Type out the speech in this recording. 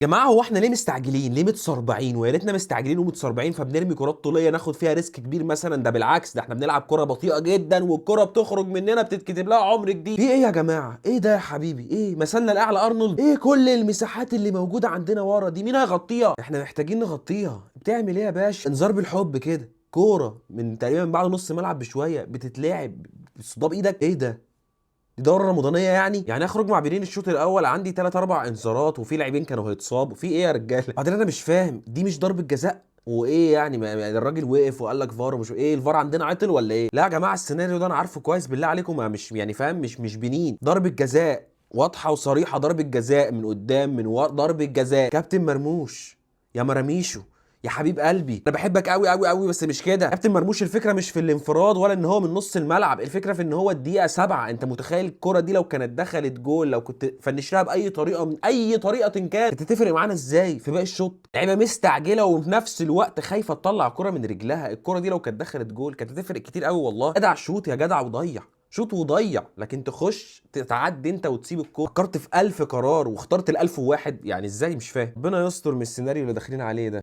يا جماعه هو احنا ليه مستعجلين؟ ليه متسربعين؟ ويا ريتنا مستعجلين ومتسربعين فبنرمي كرات طوليه ناخد فيها ريسك كبير مثلا. ده بالعكس، ده احنا بنلعب كره بطيئه جدا والكره بتخرج مننا بتتكتب لها عمر جديد. في ايه يا جماعه؟ ايه ده يا حبيبي؟ ايه مثلنا الاعلى ارنولد؟ ايه كل المساحات اللي موجوده عندنا ورا دي مين هيغطيها؟ احنا محتاجين نغطيها. بتعمل ايه يا باشا؟ انذار بالحب كده. كوره من تقريبا بعد نص ملعب بشويه بتتلعب بصداب ايدك. ايه ده؟ دي دوره رمضانيه يعني اخرج مع بيرين الشوط الاول عندي 3 4 انذارات وفي لاعبين كانوا هيتصابوا. في ايه يا رجاله؟ بعدين انا مش فاهم، دي مش ضربه جزاء؟ وايه يعني يعني الراجل وقف وقال لك فار ومش ايه؟ الفار عندنا عطل ولا ايه؟ لا يا جماعه السيناريو ده انا عارفه كويس بالله عليكم. ما مش يعني فاهم، مش بنين. ضربه جزاء واضحه وصريحه، ضربه جزاء من قدام من ورا، ضربه جزاء. كابتن مرموش يا مراميشو يا حبيب قلبي، انا بحبك قوي قوي قوي بس مش كده. كابتن مرموش الفكره مش في الانفراد ولا ان هو من نص الملعب، الفكره في ان هو الدقيقه 7. انت متخيل الكره دي لو كانت دخلت جول، لو كنت فنشتها باي طريقه من اي طريقه كان، كانت تفرق معانا ازاي في باقي الشوط؟ لعيبه مستعجله وفي نفس الوقت خايفه تطلع الكره من رجلها. الكره دي لو كانت دخلت جول كانت هتفرق كتير قوي والله. جدع شوط يا جدع وضيع، شوط وضيع. لكن تخش تتعدي انت وتسيب الكوره. فكرت في 1000 قرار واخترت ال1001 يعني ازاي؟ مش فاهم. ربنا يستر من السيناريو اللي داخلين عليه ده.